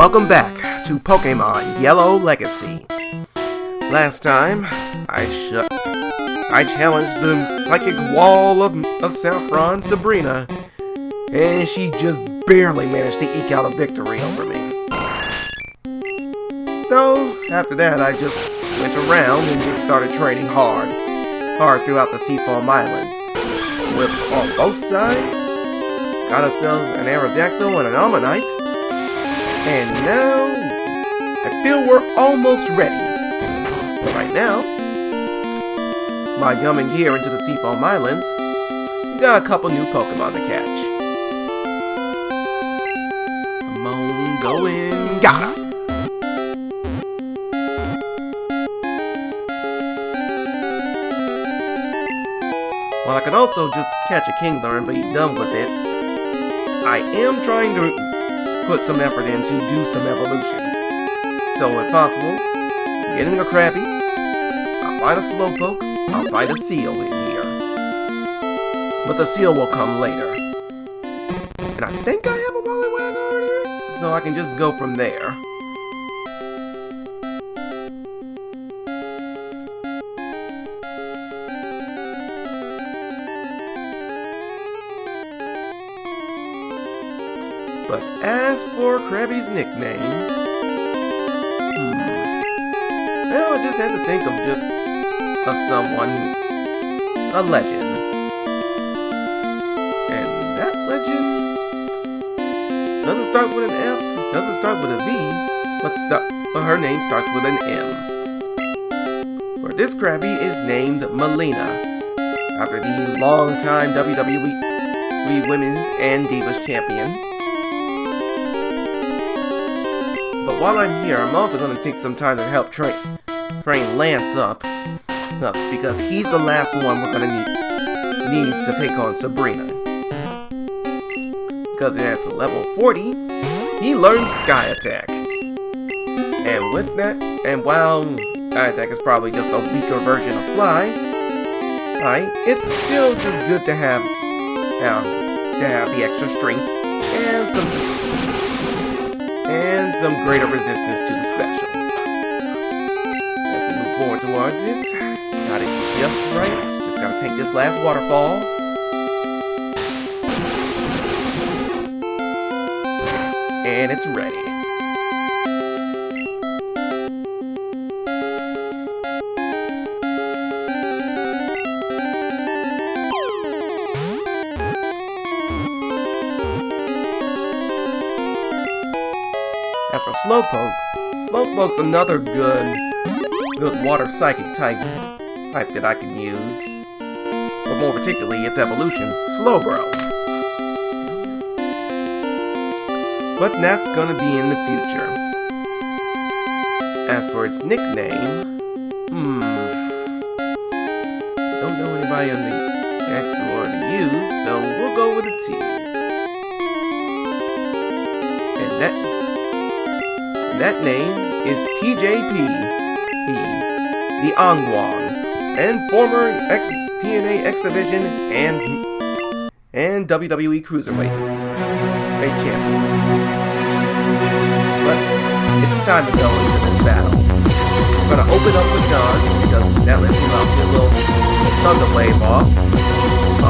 Welcome back to Pokémon Yellow Legacy. Last time, I challenged the psychic wall of Saffron, Sabrina, and she just barely managed to eke out a victory over me. So, after that, I just went around and just started training hard throughout the Seafoam Islands. With on both sides, got ourselves an Aerodactyl and an Ammonite, and now I feel we're almost ready. But right now, by coming here into the Seafoam Islands, we got a couple new Pokemon to catch. Come on, go in, got her! While I can also just catch a Kingler and be done with it, I am trying to put some effort in to do some evolutions. So if possible, getting a Krabby, I'll find a Slowpoke, I'll find a Seal in here. But the Seal will come later. And I think I have a Poliwag already, so I can just go from there. But as for Krabby's nickname, well, I just had to think of someone, a legend. And that legend doesn't start with an F, doesn't start with a V, but her name starts with an M. For this Krabby is named Melina, after the longtime WWE Women's and Divas Champion. But while I'm here, I'm also going to take some time to help train Lance up, because he's the last one we're going to need to take on Sabrina. Because at level 40, he learns Sky Attack. And with that, and while Sky Attack is probably just a weaker version of Fly, it's still just good to have the extra strength and some greater resistance to the special. As we move forward towards it, got it just right. Just gotta take this last waterfall. And it's ready. As for Slowpoke's another good water psychic type that I can use. But more particularly, its evolution, Slowbro. But that's gonna be in the future. As for its nickname, don't know anybody on the X or the U, so we'll go with a T. And that name is TJP the Angwon, and former TNA X Division and WWE Cruiserweight champion. But it's time to go into this battle. We're gonna open up with John, because that lets him off his little Thunder Wave off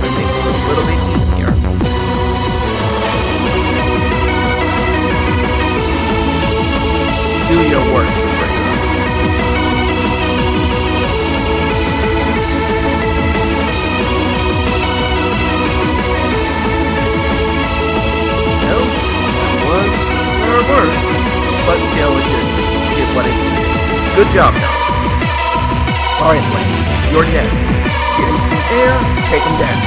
and make it a little bit easier. Do your worst, Sabrina. No, that was her worst, but still it did what it did. Good job, John. Alright, Lance, you're next. Get into the air, take him down.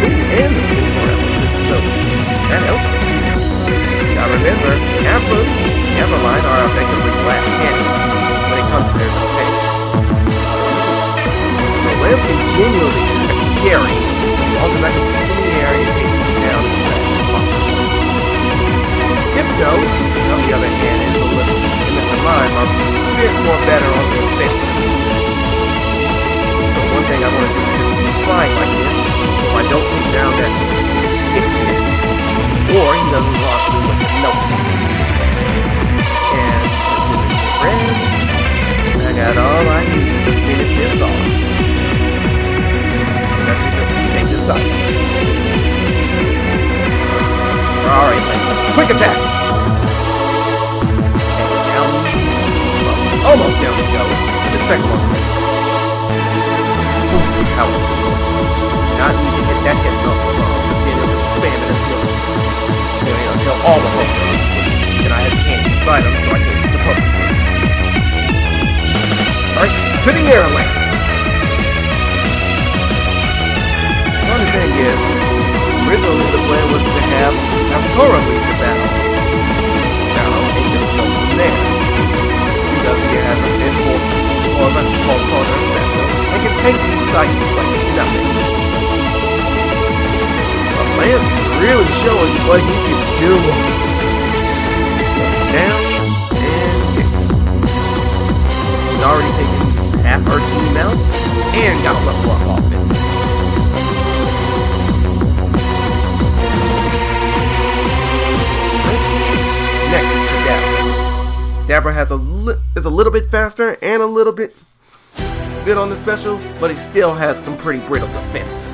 Ooh, and the so that helps. Now remember, Amberline are effectively glass cannon when it comes to their location. So Lance can genuinely carry as long as I can keep in the air and take him down as fast as possible. Hypno, on the other hand, and Mr. Mime are a bit more better on the offensive. So one thing I want to do is keep flying like this so I don't take down that hit, or he doesn't launch Alright, quick attack! And down. Well, almost down we go. The second one. That was close. Not need to hit that hit note wrong. Then it was spamming until all the Pokemon sleep. Then I had Candy inside them, so I can't use the Pokemon. Alright, to the air lance. Funny thing is, originally the plan was to have Tora lead the battle. Now, I don't think there's no one there. Because he has a bit more or less called corner special and can take these cycles like it's nothing. But Lance is really showing what he can do. Down and kick. He's already taken half our team out and got a level up off it. Next is Kadabra. Kadabra is a little bit faster and a little bit on the special, but he still has some pretty brittle defense.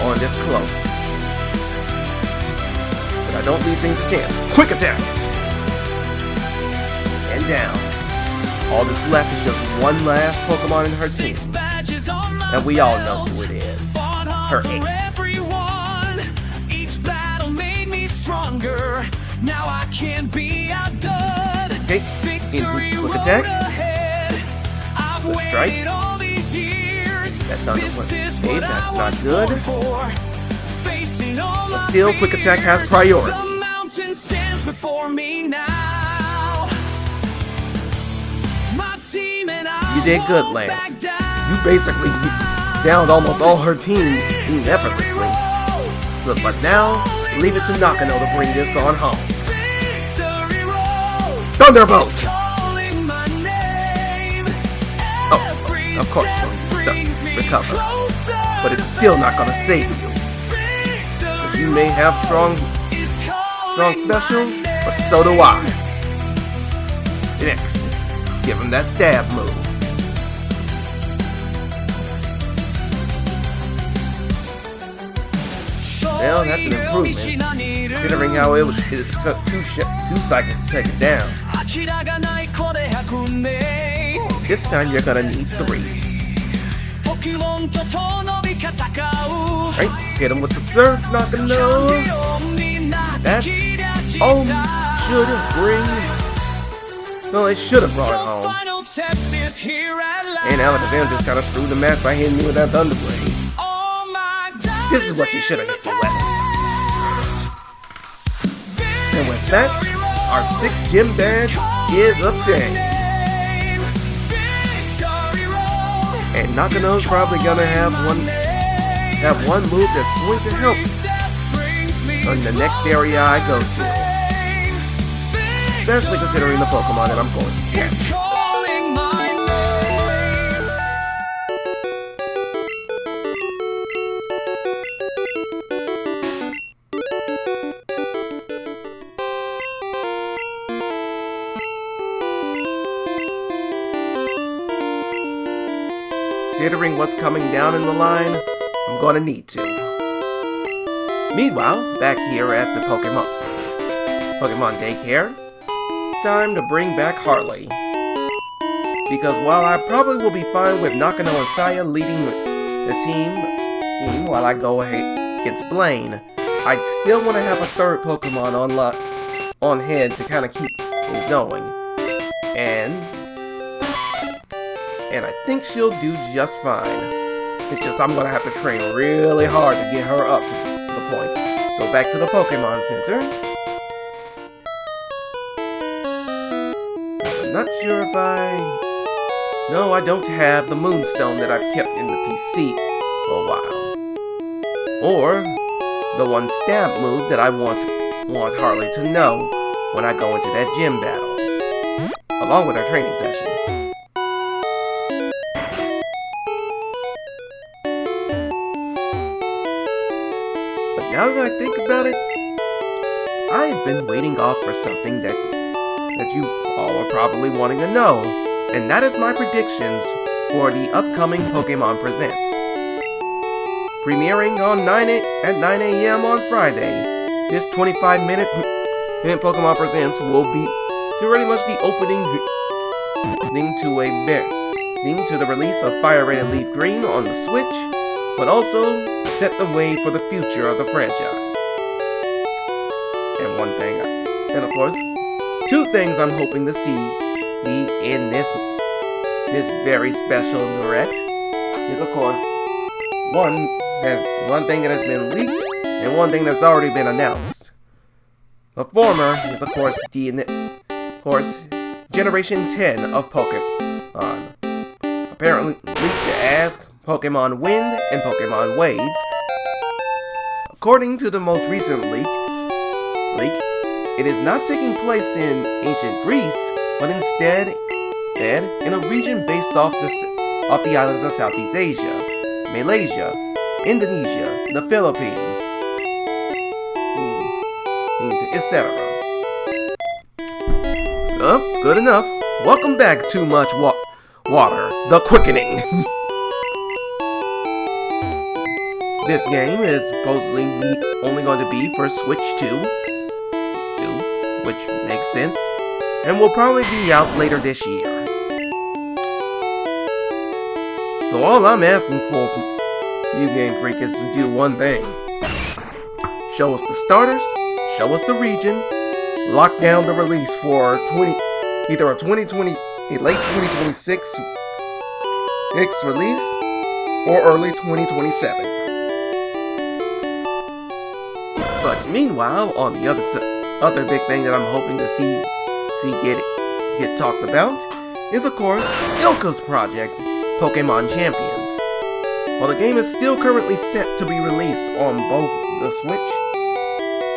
Oh, and this close. But I don't leave things a chance. Quick attack! And down. All that's left is just one last Pokemon in her team. And we all know who it is. Her ace. Each battle made me stronger. Now I can't be outdone. Okay, into quick attack. The strike. That thunder was okay, that's not good. But still, quick attack has priority. You did good, Lance. You basically downed almost all her team effortlessly. But now, leave it to Nakano to bring this on home. Thunderbolt! Oh, of course you'll use the recover. But it's still not gonna save you. You may have strong special, but so do I. Next, give him that stab move. Well, that's an improvement, considering how it took two cycles to take it down. This time you're gonna need 3. Right, hit him with the surf, Nakano. That should bring. Well, it should have brought it home. And Alakazam just kind of screwed the match by hitting me with that Thunder Blade. This is what you should have hit me with. And with that, our 6th gym badge is obtained. And Nakano's probably gonna have one move that's going to help in the next area I go to. Especially considering the Pokemon that I'm going to catch. Considering what's coming down in the line, I'm gonna need to. Meanwhile, back here at the Pokemon daycare, time to bring back Harley. Because while I probably will be fine with Nakano and Saya leading the team while I go against Blaine, I still want to have a third Pokemon on hand to kind of keep things going. And I think she'll do just fine. It's just I'm gonna have to train really hard to get her up to the point. So back to the Pokemon Center. I'm not sure if No, I don't have the Moonstone that I've kept in the PC for a while. Or the one stab move that I want Harley to know when I go into that gym battle. Along with our training session. Now that I think about it, I've been waiting off for something that you all are probably wanting to know, and that is my predictions for the upcoming Pokémon Presents. Premiering at 9 a.m. on Friday, this 25-minute Pokémon Presents will be pretty much the opening to the release of Fire Red and Leaf Green on the Switch, but also set the way for the future of the franchise. And of course, two things I'm hoping to see in this very special direct is, of course, one thing that has been leaked and one thing that's already been announced. The former is, of course, Generation 10 of Pokémon. Apparently leaked as Pokémon Wind and Pokémon Waves. According to the most recent leak, it is not taking place in ancient Greece, but instead in a region based off the islands of Southeast Asia, Malaysia, Indonesia, the Philippines, etc. So, good enough. Welcome back, Too Much Water, The Quickening. This game is supposedly only going to be for Switch 2, which makes sense, and will probably be out later this year. So all I'm asking for from you Game Freak is to do one thing. Show us the starters, show us the region, lock down the release for either a late 2026 next release or early 2027. But meanwhile, on the other big thing that I'm hoping to see get talked about is, of course, Ilka's project, Pokémon Champions. While the game is still currently set to be released on both the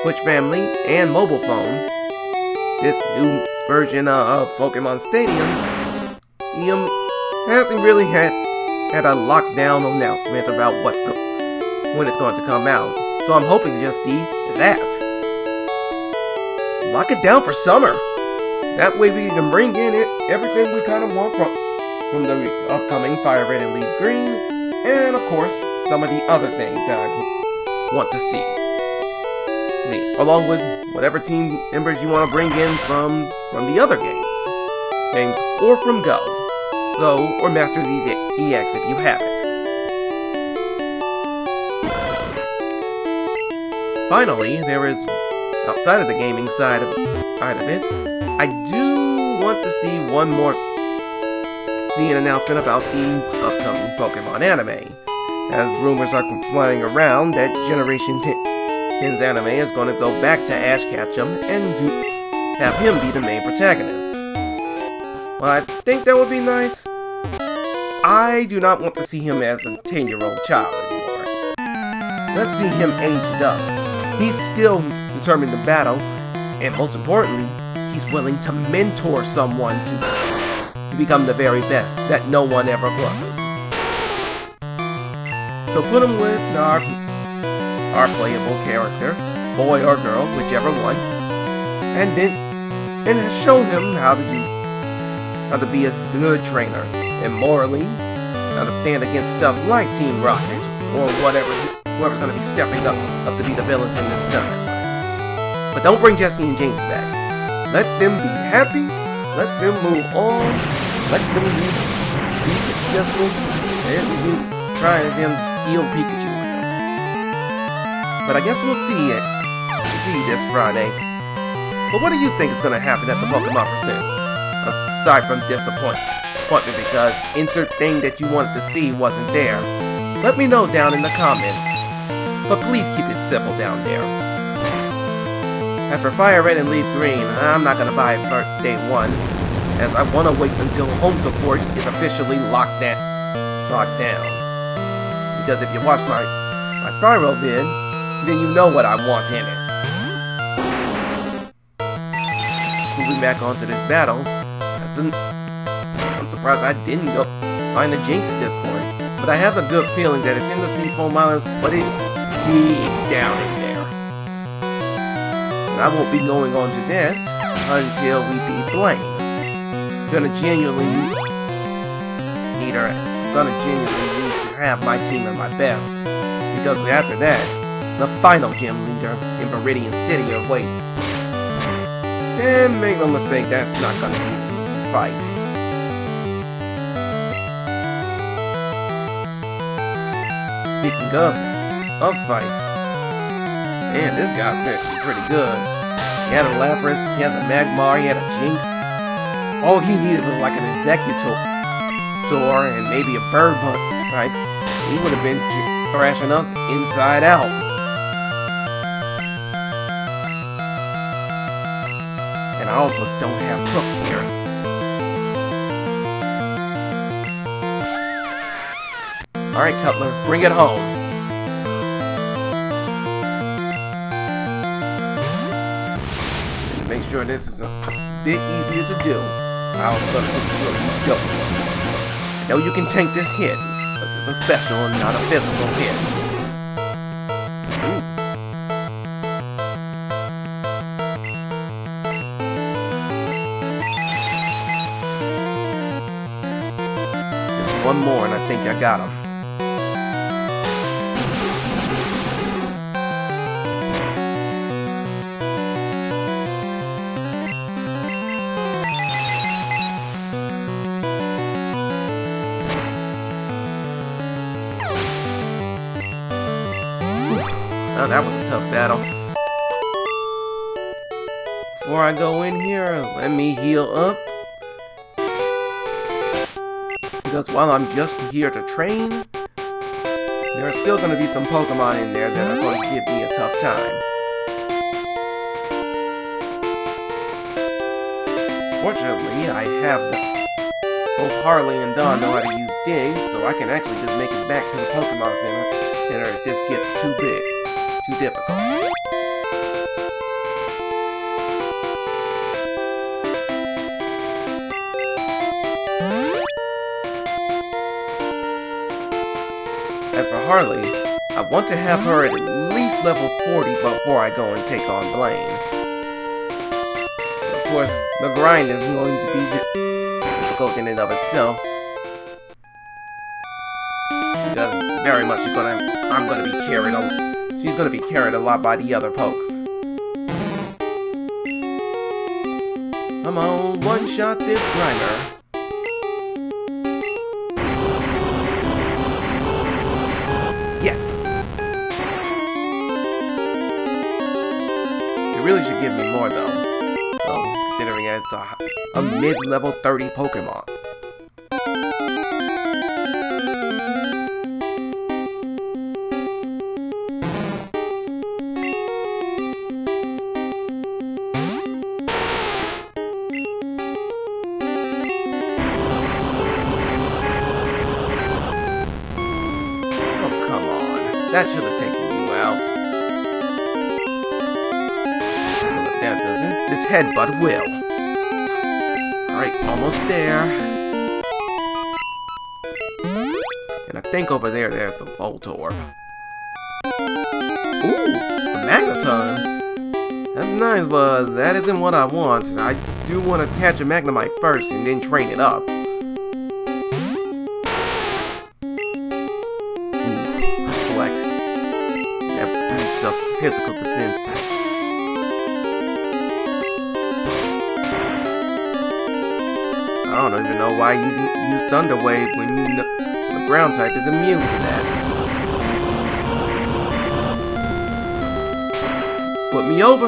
Switch family and mobile phones, this new version of Pokémon Stadium hasn't really had a lockdown announcement about when it's going to come out. So I'm hoping to just see that. Lock it down for summer. That way we can bring in everything we kind of want from the upcoming Fire Red and Leaf Green, and of course, some of the other things that I want to see. Along with whatever team members you want to bring in from the other games, or from Go or Masters EX if you have it. Finally, there is, outside of the gaming side of it, I do want to see an announcement about the upcoming Pokemon anime, as rumors are flying around that Generation 10's anime is going to go back to Ash Ketchum and have him be the main protagonist. Well, I think that would be nice. I do not want to see him as a 10-year-old child anymore. Let's see him aged up. He's still determined to battle, and most importantly, he's willing to mentor someone to become the very best that no one ever was. So put him with our playable character, boy or girl, whichever one, and show him how to be a good trainer, and morally, how to stand against stuff like Team Rocket, or whoever's going to be stepping up to be the villains in this time. But don't bring Jesse and James back. Let them be happy, let them move on, let them be successful, and trying them to steal Pikachu. But I guess we'll see this Friday. But what do you think is going to happen at the Pokemon Presents? Aside from disappointment because insert thing that you wanted to see wasn't there. Let me know down in the comments. But please keep it civil down there. As for Fire Red and Leaf Green, I'm not going to buy it for day one, as I want to wait until home support is officially locked down. Because if you watch my Spyro vid, then you know what I want in it. Moving back onto this battle, I'm surprised I didn't go find a Jinx at this point, but I have a good feeling that it's in the Seafoam Islands, but it's deep down in there. And I won't be going on to that until we beat Blaine. Gonna genuinely gonna genuinely need to have my team at my best. Because after that, the final gym leader in Viridian City awaits. And make no mistake, that's not gonna be an easy fight. Speaking of fights, man, this guy's actually pretty good. He had a Lapras, he has a Magmar, he had a Jinx. All he needed was like an Executor and maybe a Bird type. He would have been thrashing us inside out. And I also don't have Hook here. Alright, Cutler, bring it home. And to make sure this is a bit easier to do, I was going to make sure you go. I know you can tank this hit, but it's a special and not a physical hit. Ooh. Just one more and I think I got him. Oh, that was a tough battle. Before I go in here, let me heal up. Because while I'm just here to train, there are still going to be some Pokemon in there that are going to give me a tough time. Fortunately, I have both Harley and Dawn know how to use Dig, so I can actually just make it back to the Pokemon Center if this gets too big. Too difficult. As for Harley, I want to have her at least level 40 before I go and take on Blaine. Of course, the grind is going to be difficult in and of itself. Because very much I'm going to be carried on. She's going to be carried a lot by the other pokes. Come on, one-shot this grinder. Yes! It really should give me more though. Well, considering it's a mid-level 30 Pokemon. That should have taken you out. Well, if that doesn't, this headbutt will. Alright, almost there. And I think over there's a Voltorb. Ooh, a Magneton. That's nice, but that isn't what I want. I do want to catch a Magnemite first and then train it up. Physical defense. I don't even know why you use Thunder Wave when you know the ground type is immune to that. Put me over.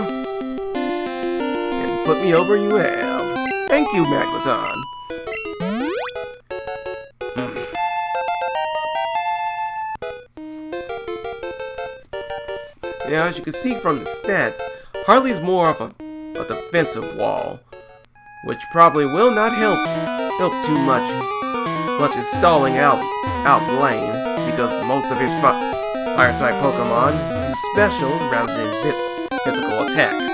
And put me over you have. Thank you, Magneton. Now, as you can see from the stats, Harley's more of a defensive wall, which probably will not help too much as stalling out Blaine, because most of his fire-type Pokemon use special rather than physical attacks.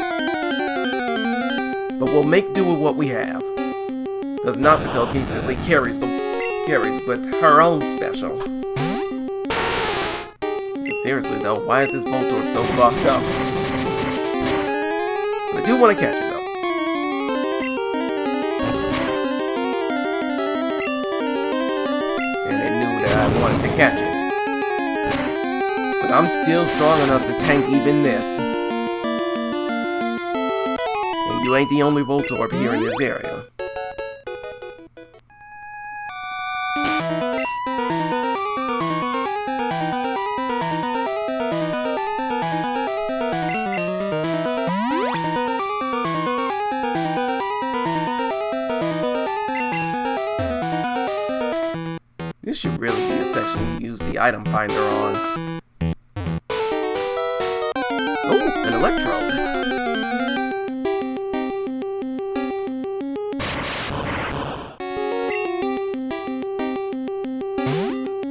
But we'll make do with what we have, because Natsuko basically carries with her own special. Seriously though, why is this Voltorb so buffed up? But I do want to catch it though. I wanted to catch it. But I'm still strong enough to tank even this. And you ain't the only Voltorb here in this area. This should really be a section you use the item finder on. Oh, an Electrode.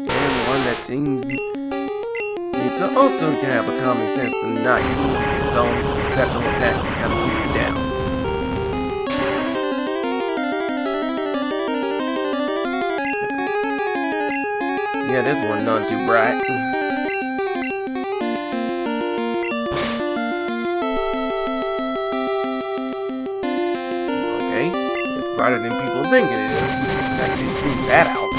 And one that seems needs to also have a common sense and not use its own special attacks to kind of keep you down. Yeah, this one none too bright. Okay, it's brighter than people think it is. I can prove that out.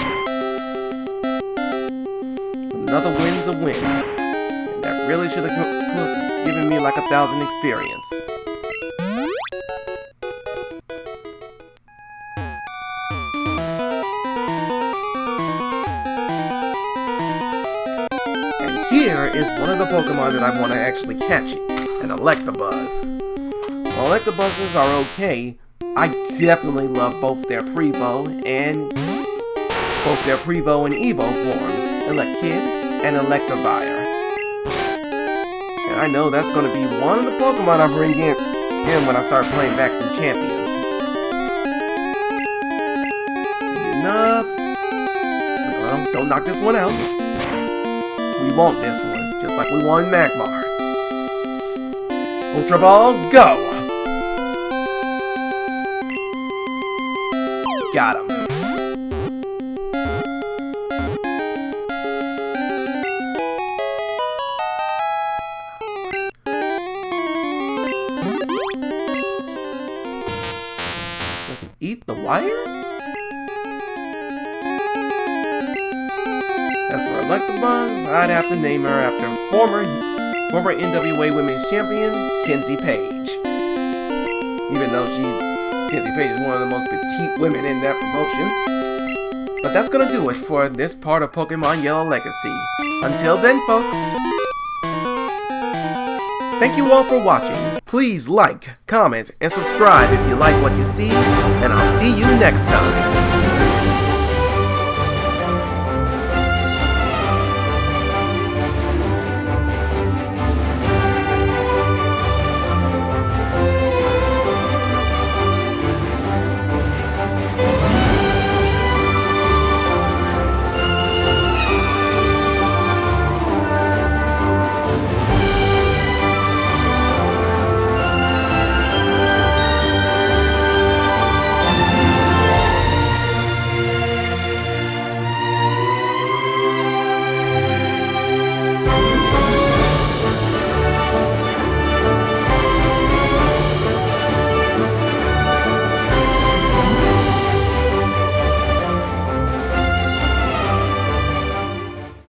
Another win's a win. And that really should have given me like 1,000 experience. Here is one of the Pokemon that I want to actually catch, an Electabuzz. While Electabuzzes are okay, I definitely love both their Prevo and Evo forms, Elekid and Electivire. And I know that's going to be one of the Pokemon I bring in when I start playing back through Champions. Enough. Well, don't knock this one out. We want this one, just like we won Magmar. Ultra Ball, go! Got him. Does it eat the wires? As for Electibuzz, I'd have to name her after former NWA Women's Champion, Kenzie Page. Even though Kenzie Page is one of the most petite women in that promotion. But that's gonna do it for this part of Pokemon Yellow Legacy. Until then, folks, thank you all for watching. Please like, comment, and subscribe if you like what you see, and I'll see you next time.